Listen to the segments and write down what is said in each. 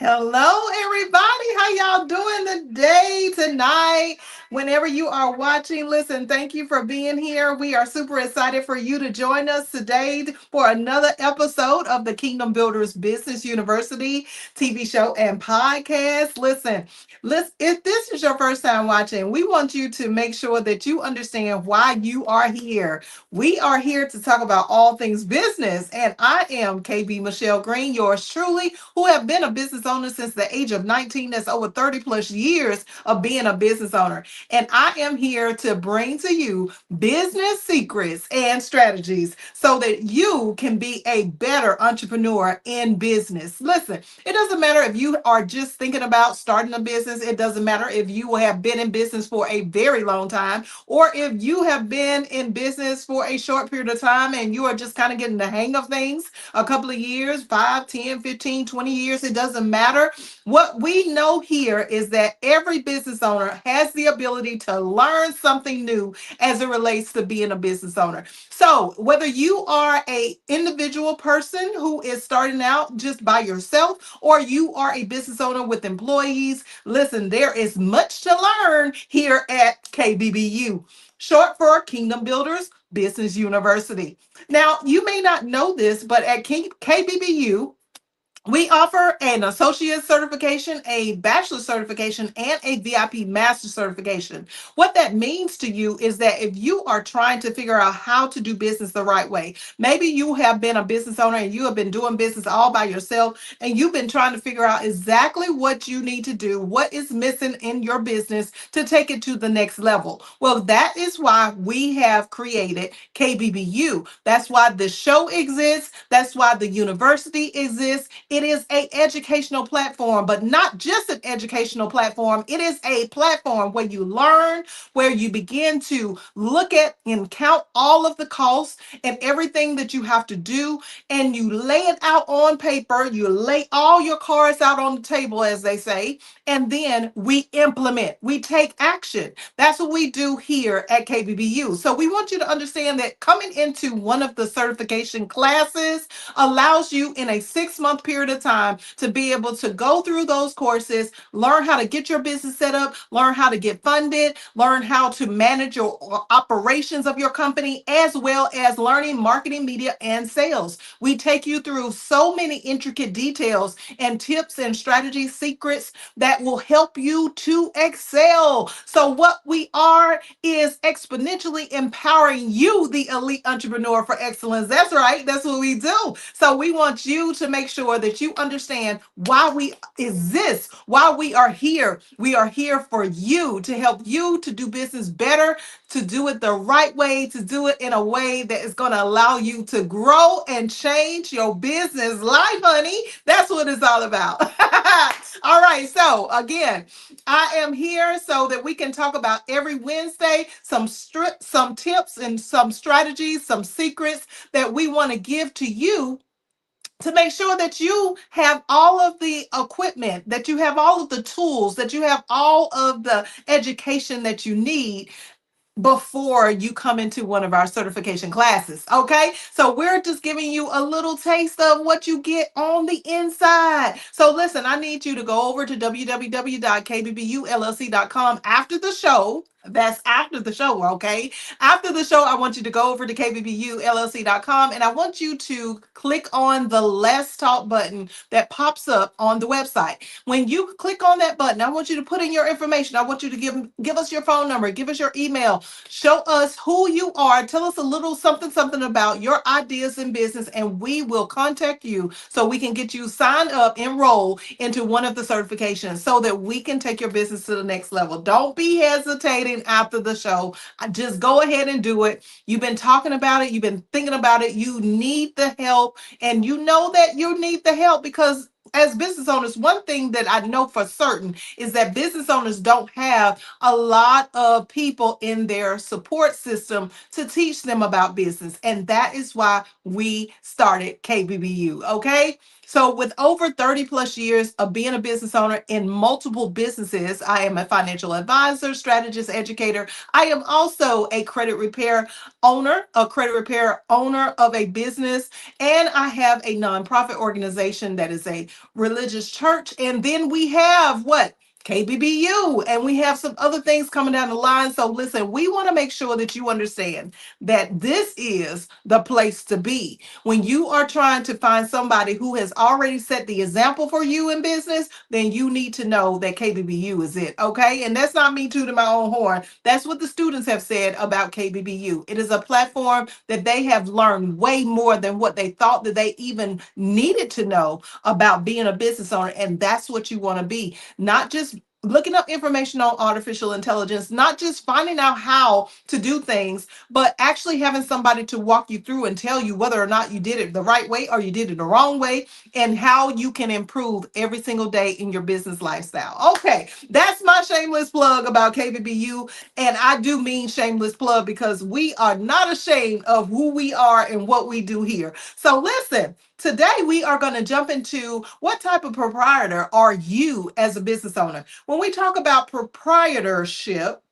Hello, everybody. How y'all doing today, tonight? Whenever you are watching, listen, thank you for being here. We are super excited for you to join us today for another episode of the Kingdom Builders Business University TV show and podcast. Listen, if this is your first time watching, we want you to make sure that you understand why you are here. We are here to talk about all things business, and I am KB.MichelleGreen, yours truly, who have been a business owner since the age of 19. That's over 30 plus years of being a business owner. And I am here to bring to you business secrets and strategies so that you can be a better entrepreneur in business. Listen, it doesn't matter if you are just thinking about starting a business. It doesn't matter if you have been in business for a very long time or if you have been in business for a short period of time and you are just kind of getting the hang of things a couple of years, 5, 10, 15, 20 years. It doesn't matter. What we know here is that every business owner has the ability to learn something new as it relates to being a business owner. So whether you are a individual person who is starting out just by yourself or you are a business owner with employees, listen, there is much to learn here at KBBU, short for Kingdom Builders Business University. Now, you may not know this, but at KBBU, we offer an associate certification, a bachelor's certification, and a VIP master certification. What that means to you is that if you are trying to figure out how to do business the right way, maybe you have been a business owner and you have been doing business all by yourself, and you've been trying to figure out exactly what you need to do, what is missing in your business to take it to the next level. Well, that is why we have created KBBU. That's why the show exists. That's why the university exists. It is a educational platform, but not just an educational platform. It is a platform where you learn, where you begin to look at and count all of the costs and everything that you have to do, and you lay it out on paper. You lay all your cards out on the table, as they say, and then we implement. We take action. That's what we do here at KBBU. So we want you to understand that coming into one of the certification classes allows you in a 6-month period of time to be able to go through those courses, learn how to get your business set up, learn how to get funded, learn how to manage your operations of your company, as well as learning marketing, media, and sales. We take you through so many intricate details and tips and strategy secrets that will help you to excel. So what we are is exponentially empowering you, the elite entrepreneur, for excellence. That's right. That's what we do. So we want you to make sure that you understand why we exist, why we are here. We are here for you, to help you to do business better, to do it the right way, to do it in a way that is going to allow you to grow and change your business life, honey. That's what it's all about. All right. So again, I am here so that we can talk about every Wednesday some tips and some strategies, some secrets that we want to give to you to make sure that you have all of the equipment, that you have all of the tools, that you have all of the education that you need before you come into one of our certification classes. Okay. So we're just giving you a little taste of what you get on the inside. So listen, I need you to go over to www.kbbullc.com after the show. That's after the show, okay? After the show, I want you to go over to kbbullc.com and I want you to click on the Let's Talk button that pops up on the website. When you click on that button, I want you to put in your information. I want you to give us your phone number, give us your email, show us who you are, tell us a little something about your ideas in business, and we will contact you so we can get you signed up, enroll into one of the certifications so that we can take your business to the next level. Don't be hesitating after the show. Just go ahead and do it. You've been talking about it, you've been thinking about it, you need the help, and you know that you need the help because as business owners, one thing that I know for certain is that business owners don't have a lot of people in their support system to teach them about business. And that is why we started KBBU. Okay. So, with over 30 plus years of being a business owner in multiple businesses, I am a financial advisor, strategist, educator. I am also a credit repair owner of a business, and I have a nonprofit organization that is a religious church. And then we have what? KBBU, and we have some other things coming down the line. So, listen, we want to make sure that you understand that this is the place to be when you are trying to find somebody who has already set the example for you in business. Then you need to know that KBBU is it, okay? And that's not me tooting my own horn. That's what the students have said about KBBU. It is a platform that they have learned way more than what they thought that they even needed to know about being a business owner. And that's what you want to be, not just looking up information on artificial intelligence, not just finding out how to do things, but actually having somebody to walk you through and tell you whether or not you did it the right way or you did it the wrong way, and how you can improve every single day in your business lifestyle. Okay, that's my shameless plug about KBBU. And I do mean shameless plug because we are not ashamed of who we are and what we do here. So listen, today we are going to jump into what type of proprietor are you as a business owner. When we talk about proprietorship,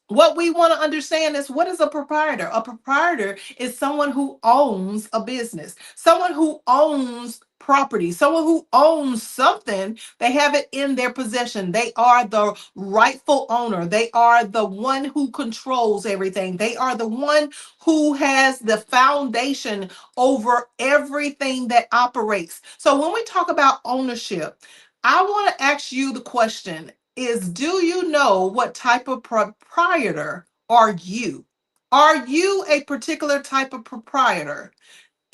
what we want to understand is, what is a proprietor? A proprietor is someone who owns a business, someone who owns property, someone who owns something. They have it in their possession. They are the rightful owner. They are the one who controls everything. They are the one who has the foundation over everything that operates. So when we talk about ownership, I want to ask you the question is, do you know what type of proprietor are you? Are you a particular type of proprietor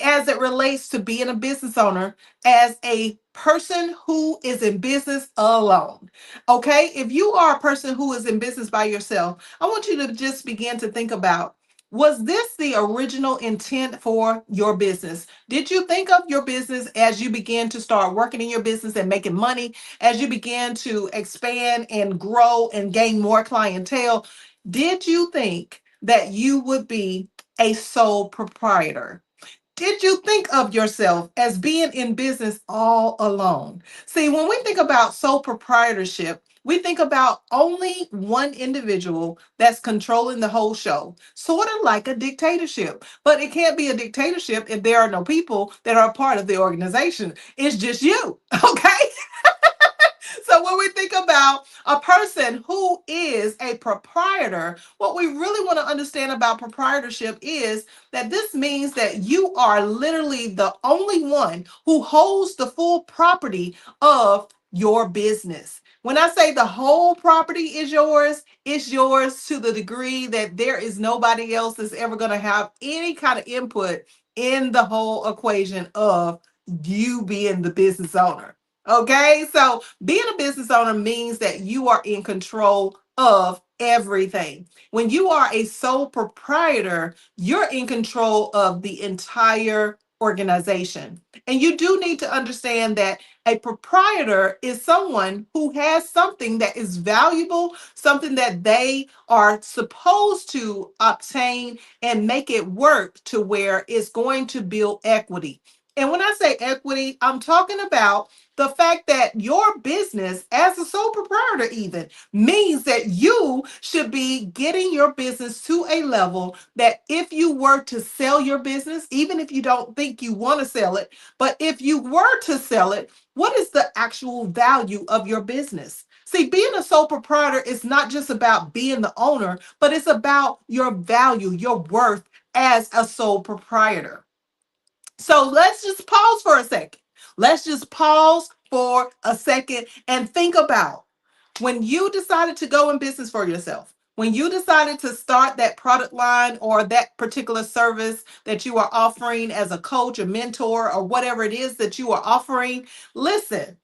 as it relates to being a business owner, as a person who is in business alone? Okay, if you are a person who is in business by yourself, I want you to just begin to think about, was this the original intent for your business? Did you think of your business as you began to start working in your business and making money, as you began to expand and grow and gain more clientele? Did you think that you would be a sole proprietor? Did you think of yourself as being in business all alone? See, when we think about sole proprietorship, we think about only one individual that's controlling the whole show, sort of like a dictatorship. But it can't be a dictatorship if there are no people that are a part of the organization. It's just you, okay? So when we think about a person who is a proprietor, what we really want to understand about proprietorship is that this means that you are literally the only one who holds the full property of your business. When I say the whole property is yours, it's yours to the degree that there is nobody else that's ever going to have any kind of input in the whole equation of you being the business owner. Okay, so being a business owner means that you are in control of everything. When you are a sole proprietor, you're in control of the entire organization. And you do need to understand that a proprietor is someone who has something that is valuable, something that they are supposed to obtain and make it work to where it's going to build equity. And when I say equity, I'm talking about the fact that your business as a sole proprietor even means that you should be getting your business to a level that if you were to sell your business, even if you don't think you want to sell it, but if you were to sell it, what is the actual value of your business? See, being a sole proprietor is not just about being the owner, but it's about your value, your worth as a sole proprietor. So let's just pause for a second. Let's just pause for a second and think about when you decided to go in business for yourself, when you decided to start that product line or that particular service that you are offering as a coach, a mentor, or whatever it is that you are offering. Listen,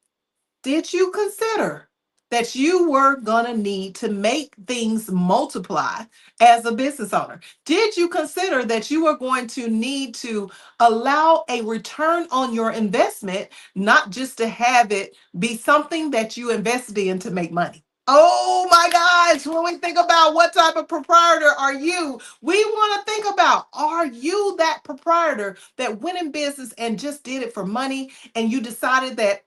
did you consider that you were going to need to make things multiply as a business owner? Did you consider that you were going to need to allow a return on your investment, not just to have it be something that you invested in to make money? Oh my gosh, when we think about what type of proprietor are you, we want to think about, are you that proprietor that went in business and just did it for money and you decided that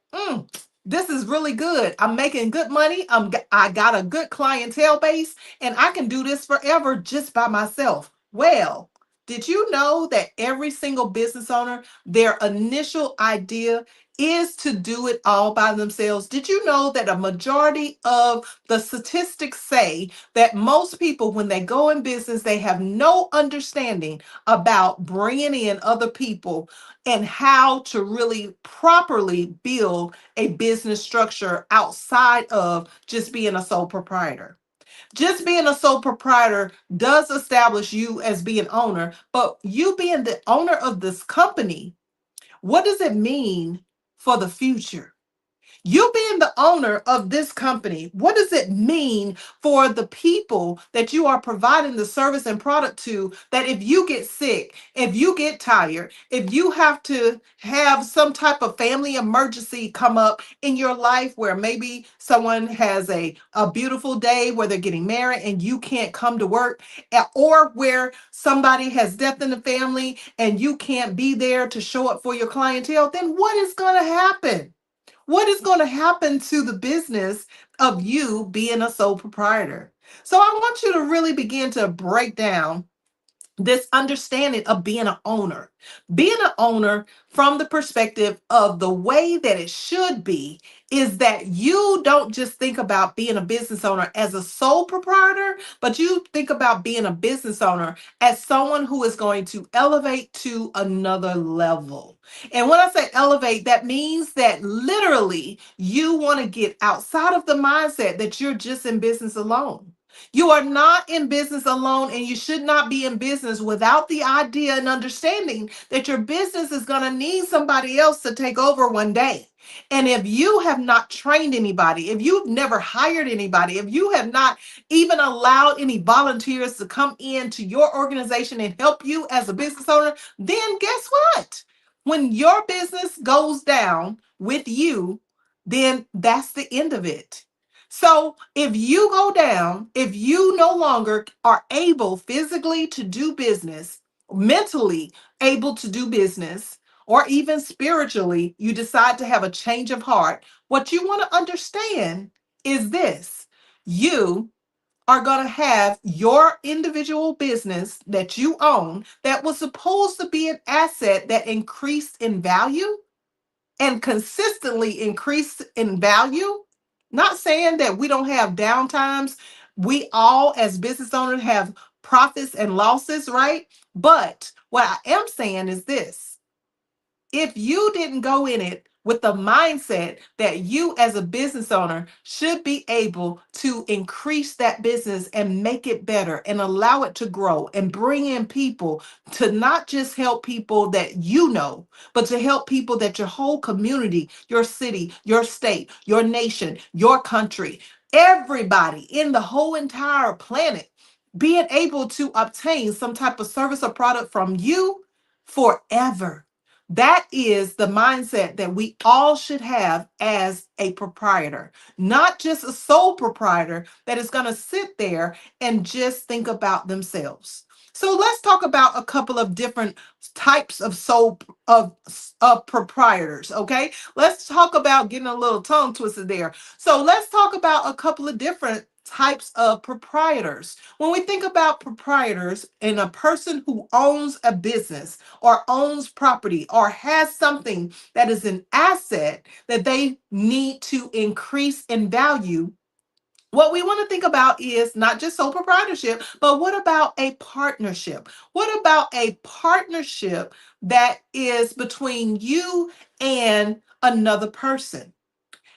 this is really good. I'm making good money. I got a good clientele base and I can do this forever just by myself. Well, did you know that every single business owner, their initial idea is to do it all by themselves? Did you know that a majority of the statistics say that most people, when they go in business, they have no understanding about bringing in other people and how to really properly build a business structure outside of just being a sole proprietor. Just being a sole proprietor does establish you as being owner, but you being the owner of this company, what does it mean for the future? You being the owner of this company, what does it mean for the people that you are providing the service and product to? That if you get sick, if you get tired, if you have to have some type of family emergency come up in your life where maybe someone has a beautiful day where they're getting married and you can't come to work, or where somebody has death in the family and you can't be there to show up for your clientele, then what is going to happen? What is going to happen to the business of you being a sole proprietor? So I want you to really begin to break down this understanding of being an owner. Being an owner from the perspective of the way that it should be is that you don't just think about being a business owner as a sole proprietor, but you think about being a business owner as someone who is going to elevate to another level. And when I say elevate, that means that literally you want to get outside of the mindset that you're just in business alone. You are not in business alone, and you should not be in business without the idea and understanding that your business is going to need somebody else to take over one day. And if you have not trained anybody, if you've never hired anybody, if you have not even allowed any volunteers to come into your organization and help you as a business owner, then guess what? When your business goes down with you, then that's the end of it. So if you go down, if you no longer are able physically to do business, mentally able to do business, or even spiritually, you decide to have a change of heart, what you want to understand is this: you are going to have your individual business that you own that was supposed to be an asset that increased in value and consistently increase in value. Not saying that we don't have downtimes. We all, as business owners, have profits and losses, right? But what I am saying is this: if you didn't go in it with the mindset that you as a business owner should be able to increase that business and make it better and allow it to grow and bring in people to not just help people that you know, but to help people that your whole community, your city, your state, your nation, your country, everybody in the whole entire planet being able to obtain some type of service or product from you forever. That is the mindset that we all should have as a proprietor, not just a sole proprietor that is going to sit there and just think about themselves. So let's talk about a couple of different types of of proprietors. Okay, let's talk about getting a little tongue twisted there. So let's talk about a couple of different types of proprietors. When we think about proprietors and a person who owns a business or owns property or has something that is an asset that they need to increase in value, what we want to think about is not just sole proprietorship, but what about a partnership? What about a partnership that is between you and another person?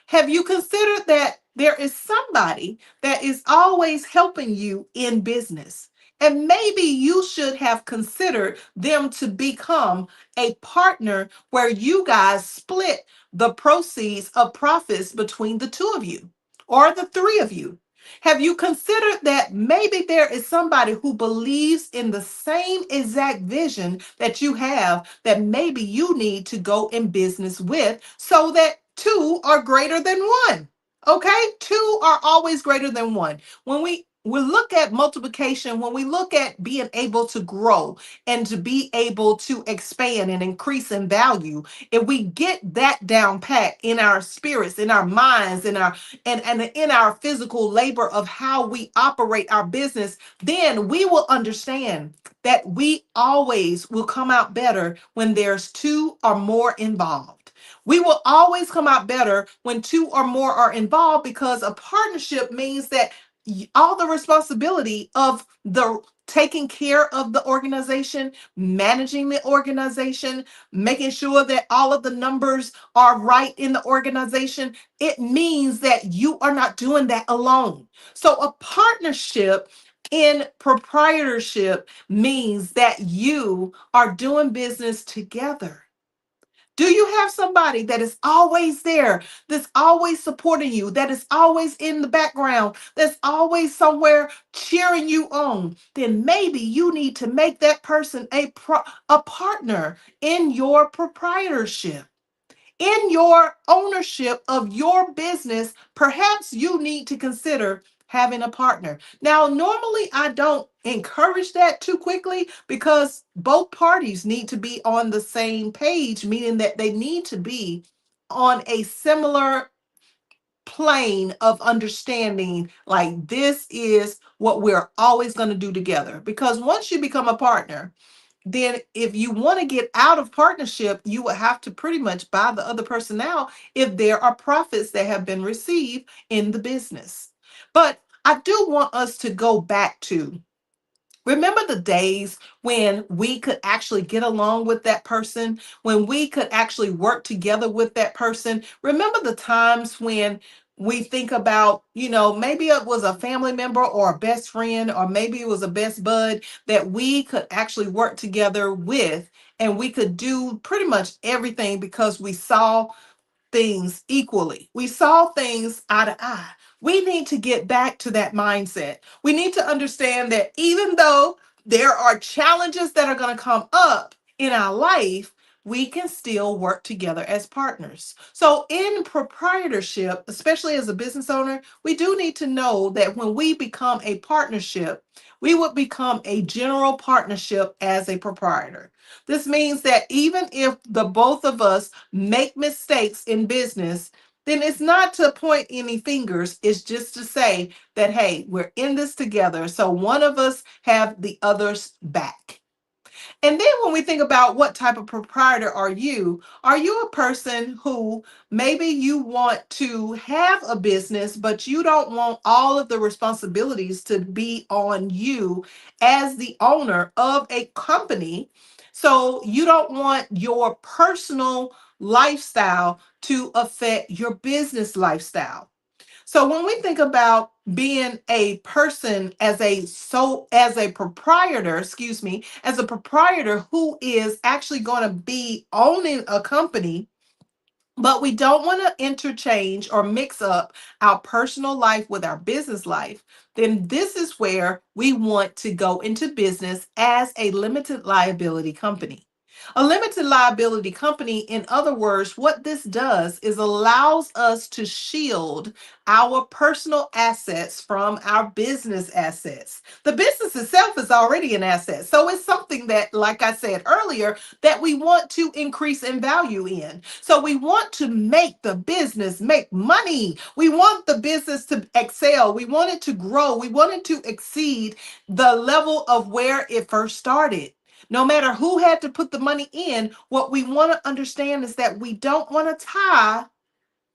Have you considered that there is somebody that is always helping you in business? And maybe you should have considered them to become a partner where you guys split the proceeds of profits between the two of you or the three of you. Have you considered that maybe there is somebody who believes in the same exact vision that you have that maybe you need to go in business with so that two are greater than one? Okay, two are always greater than one. When we look at multiplication, when we look at being able to grow and to be able to expand and increase in value, if we get that down pat in our spirits, in our minds, in our and in our physical labor of how we operate our business, then we will understand that we always will come out better when there's two or more involved. We will always come out better when two or more are involved, because a partnership means that all the responsibility of the taking care of the organization, managing the organization, making sure that all of the numbers are right in the organization, it means that you are not doing that alone. So a partnership in proprietorship means that you are doing business together. Do you have somebody that is always there, that's always supporting you, that is always in the background, that's always somewhere cheering you on? Then maybe you need to make that person a partner in your proprietorship, in your ownership of your business. Perhaps you need to consider having a partner. Now, normally I don't encourage that too quickly, because both parties need to be on the same page, meaning that they need to be on a similar plane of understanding, like this is what we're always going to do together. Because once you become a partner, then if you want to get out of partnership, you would have to pretty much buy the other person out if there are profits that have been received in the business. But I do want us to go back to, remember the days when we could actually get along with that person, when we could actually work together with that person. Remember the times when we think about, maybe it was a family member or a best friend, or maybe it was a best bud that we could actually work together with, and we could do pretty much everything because we saw things equally. We saw things eye to eye. We need to get back to that mindset. We need to understand that even though there are challenges that are going to come up in our life, we can still work together as partners. So, in proprietorship, especially as a business owner, we do need to know that when we become a partnership, we would become a general partnership as a proprietor. This means that even if the both of us make mistakes in business, then it's not to point any fingers. It's just to say that, hey, we're in this together. So one of us have the other's back. And then when we think about what type of proprietor are you a person who maybe you want to have a business, but you don't want all of the responsibilities to be on you as the owner of a company? So you don't want your personal lifestyle to affect your business lifestyle. So when we think about being a person as a proprietor, as a proprietor who is actually going to be owning a company, but we don't want to interchange or mix up our personal life with our business life, then this is where we want to go into business as a limited liability company. A limited liability company, in other words, what this does is allows us to shield our personal assets from our business assets. The business itself is already an asset. So it's something that, like I said earlier, that we want to increase in value in. So we want to make the business make money. We want the business to excel. We want it to grow. We want it to exceed the level of where it first started. No matter who had to put the money in, what we want to understand is that we don't want to tie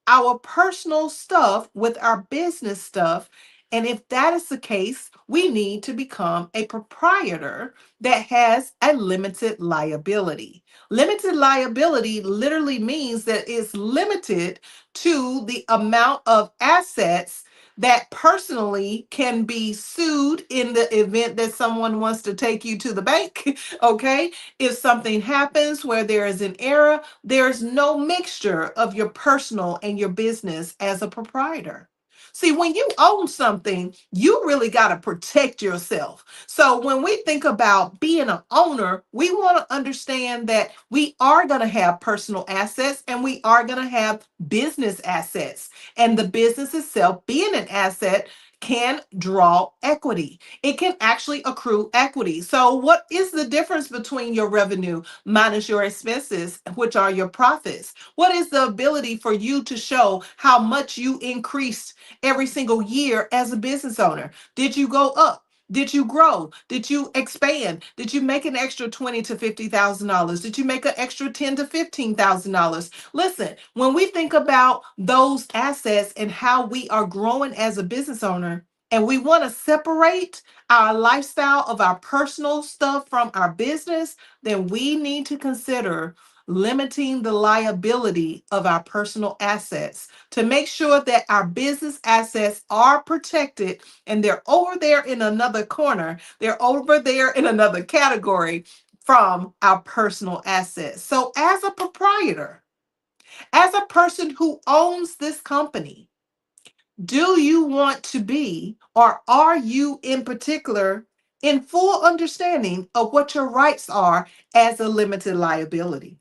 our personal stuff with our business stuff. And if that is the case, we need to become a proprietor that has a limited liability. Limited liability literally means that it's limited to the amount of assets that personally can be sued in the event that someone wants to take you to the bank. Okay. If something happens where there is an error, there's no mixture of your personal and your business as a proprietor. See, when you own something, you really got to protect yourself. So when we think about being an owner, we want to understand that we are going to have personal assets and we are going to have business assets. And the business itself, being an asset, can draw equity. It can actually accrue equity. So, what is the difference between your revenue minus your expenses, which are your profits? What is the ability for you to show how much you increased every single year as a business owner? Did you go up? Did you grow? Did you expand? Did you make an extra $20,000 to $50,000? Did you make an extra $10,000 to $15,000? Listen, when we think about those assets and how we are growing as a business owner, and we want to separate our lifestyle of our personal stuff from our business, then we need to consider limiting the liability of our personal assets to make sure that our business assets are protected and they're over there in another corner, they're over there in another category from our personal assets. So, as a proprietor, as a person who owns this company, do you want to be, or are you in particular, in full understanding of what your rights are as a limited liability?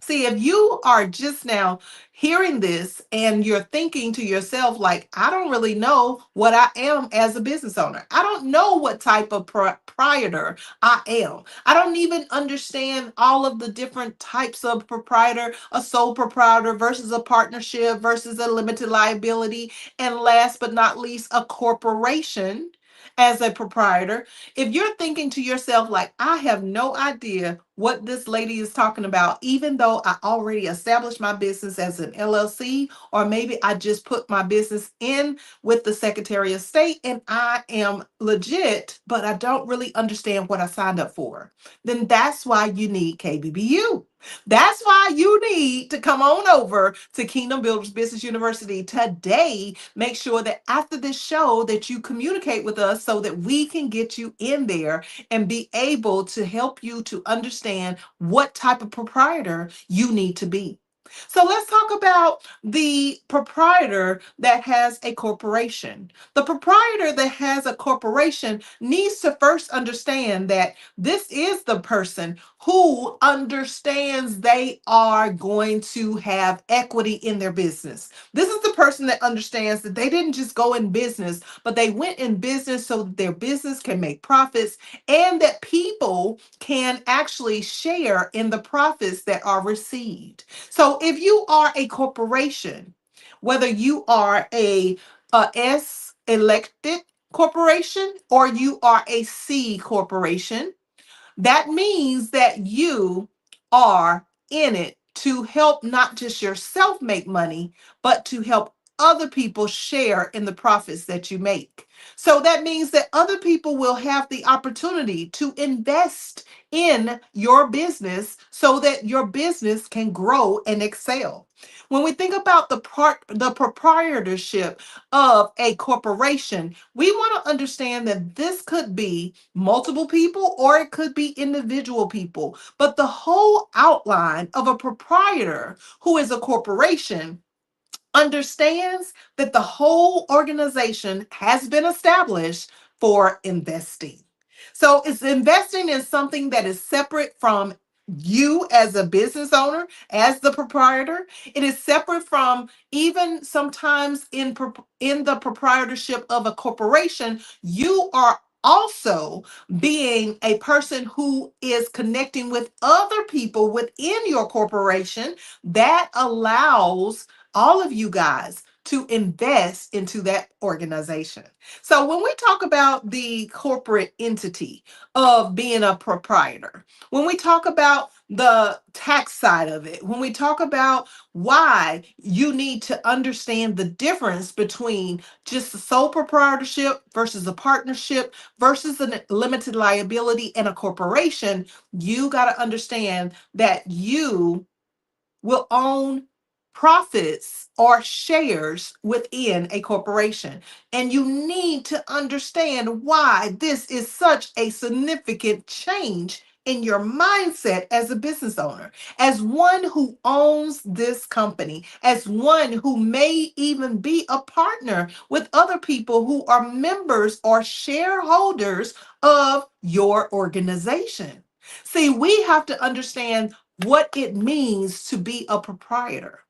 See, if you are just now hearing this and you're thinking to yourself, like, I don't really know what I am as a business owner. I don't know what type of proprietor I am. I don't even understand all of the different types of proprietor, a sole proprietor versus a partnership versus a limited liability. And last but not least, a corporation as a proprietor. If you're thinking to yourself, like, I have no idea what this lady is talking about, even though I already established my business as an LLC, or maybe I just put my business in with the Secretary of State and I am legit, but I don't really understand what I signed up for, then that's why you need KBBU. That's why you need to come on over to Kingdom Builders Business University today. Make sure that after this show that you communicate with us so that we can get you in there and be able to help you to understand what type of proprietor you need to be. So let's talk about the proprietor that has a corporation. The proprietor that has a corporation needs to first understand that this is the person who understands they are going to have equity in their business. This is the person that understands that they didn't just go in business, but they went in business so that their business can make profits and that people can actually share in the profits that are received. So if you are a corporation, whether you are a S elected corporation or you are a C corporation, that means that you are in it to help not just yourself make money, but to help other people share in the profits that you make. So that means that other people will have the opportunity to invest in your business so that your business can grow and excel. When we think about the proprietorship of a corporation, we want to understand that this could be multiple people or it could be individual people. But the whole outline of a proprietor who is a corporation understands that the whole organization has been established for investing. So it's investing in something that is separate from you as a business owner, as the proprietor. It is separate from even sometimes in the proprietorship of a corporation, you are also being a person who is connecting with other people within your corporation that allows all of you guys to invest into that organization. So when we talk about the corporate entity of being a proprietor, when we talk about the tax side of it, when we talk about why you need to understand the difference between just a sole proprietorship versus a partnership versus a limited liability and a corporation, you got to understand that you will own profits or shares within a corporation. And you need to understand why this is such a significant change in your mindset as a business owner, as one who owns this company, as one who may even be a partner with other people who are members or shareholders of your organization. See, we have to understand what it means to be a proprietor.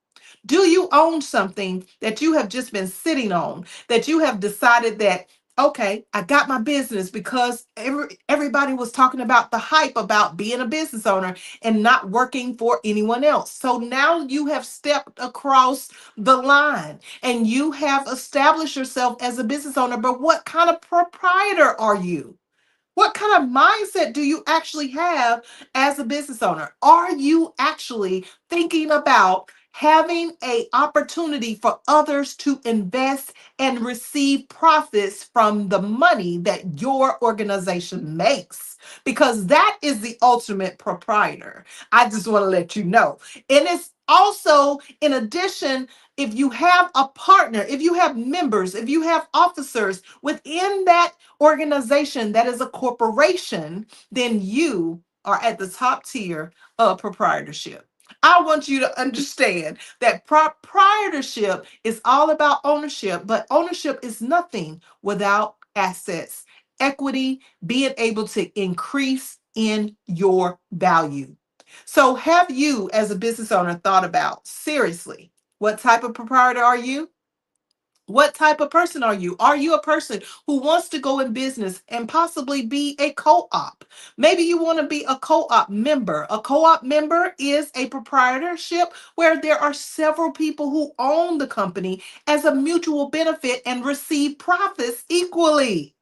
Do you own something that you have just been sitting on, that you have decided that, okay, I got my business because everybody was talking about the hype about being a business owner and not working for anyone else. So now you have stepped across the line and you have established yourself as a business owner. But what kind of proprietor are you? What kind of mindset do you actually have as a business owner? Are you actually thinking about having a opportunity for others to invest and receive profits from the money that your organization makes? Because that is the ultimate proprietor. I just want to let you know. And it's also, in addition, if you have a partner, if you have members, if you have officers within that organization that is a corporation, then you are at the top tier of proprietorship. I want you to understand that proprietorship is all about ownership, but ownership is nothing without assets, equity, being able to increase in your value. So, have you, as a business owner, thought about seriously what type of proprietor are you? What type of person are you? Are you a person who wants to go in business and possibly be a co op? Maybe you want to be a co op member. A co op member is a proprietorship where there are several people who own the company as a mutual benefit and receive profits equally.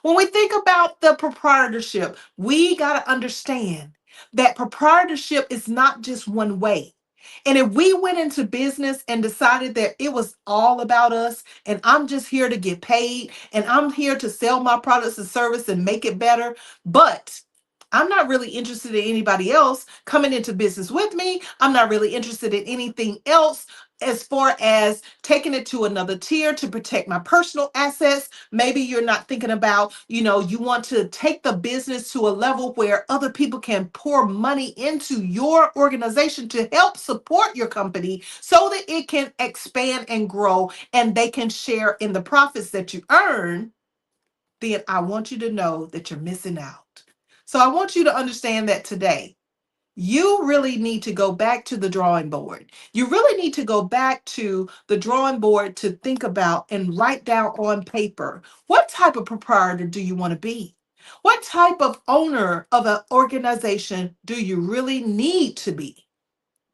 When we think about the proprietorship, we got to understand that proprietorship is not just one way. And if we went into business and decided that it was all about us and I'm just here to get paid and I'm here to sell my products and service and make it better, but I'm not really interested in anybody else coming into business with me. I'm not really interested in anything else as far as taking it to another tier to protect my personal assets. Maybe you're not thinking about, you want to take the business to a level where other people can pour money into your organization to help support your company so that it can expand and grow and they can share in the profits that you earn. Then I want you to know that you're missing out. So I want you to understand that today you really need to go back to the drawing board. You really need to go back to the drawing board to think about and write down on paper, what type of proprietor do you want to be? What type of owner of an organization do you really need to be,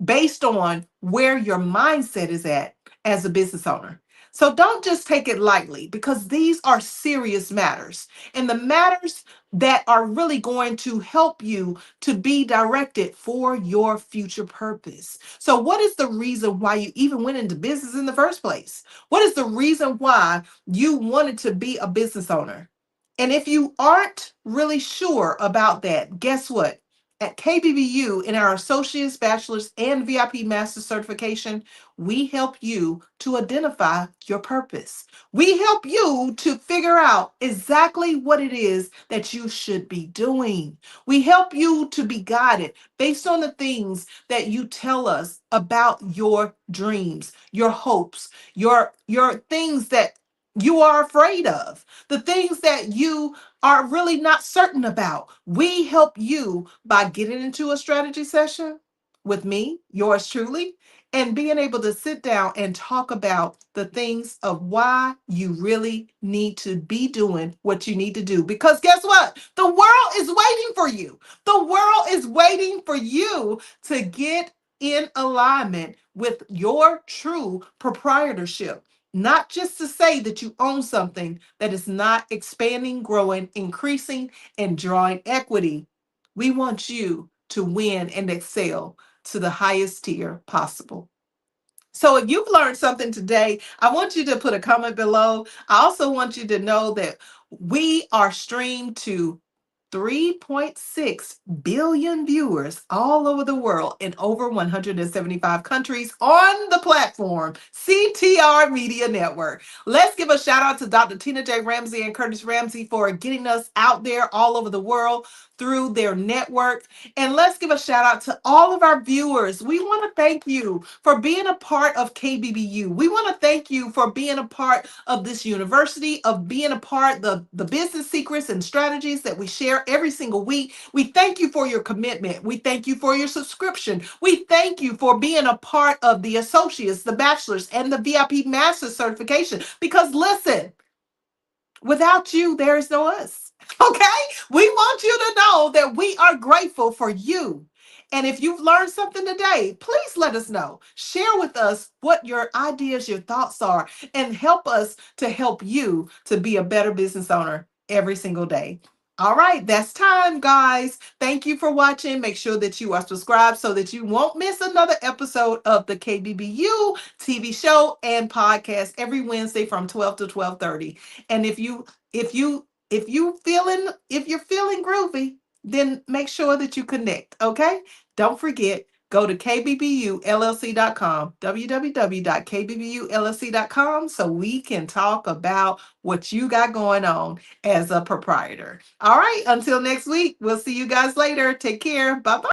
based on where your mindset is at as a business owner? So don't just take it lightly, because these are serious matters and the matters that are really going to help you to be directed for your future purpose. So, what is the reason why you even went into business in the first place? What is the reason why you wanted to be a business owner? And if you aren't really sure about that, guess what? At KBBU, in our Associates, Bachelors, and VIP Master Certification, we help you to identify your purpose. We help you to figure out exactly what it is that you should be doing. We help you to be guided based on the things that you tell us about your dreams, your hopes, your things that you are afraid of, the things that you are really not certain about. We help you by getting into a strategy session with me, yours truly, and being able to sit down and talk about the things of why you really need to be doing what you need to do. Because guess what? The world is waiting for you. The world is waiting for you to get in alignment with your true proprietorship. Not just to say that you own something that is not expanding, growing, increasing, and drawing equity. We want you to win and excel to the highest tier possible. So if you've learned something today, I want you to put a comment below. I also want you to know that we are streamed to 3.6 billion viewers all over the world in over 175 countries on the platform CTR Media Network. Let's give a shout out to Dr. Tina J. Ramsey and Curtis Ramsey for getting us out there all over the world through their network. And let's give a shout out to all of our viewers. We want to thank you for being a part of KBBU. We want to thank you for being a part of this university, of being a part of the business secrets and strategies that we share every single week. We thank you for your commitment. We thank you for your subscription. We thank you for being a part of the associates, the bachelors, and the VIP master certification. Because listen, without you, there is no us. Okay? We want you to know that we are grateful for you. And if you've learned something today, please let us know. Share with us what your ideas, your thoughts are, and help us to help you to be a better business owner every single day. All right, that's time, guys. Thank you for watching. Make sure that you are subscribed so that you won't miss another episode of the KBBU TV show and podcast every Wednesday from 12 to 12:30. And if you're feeling groovy, then make sure that you connect. Okay, don't forget, go to kbbulllc.com, www.kbbulllc.com, so we can talk about what you got going on as a proprietor. All right, until next week, we'll see you guys later. Take care. Bye bye.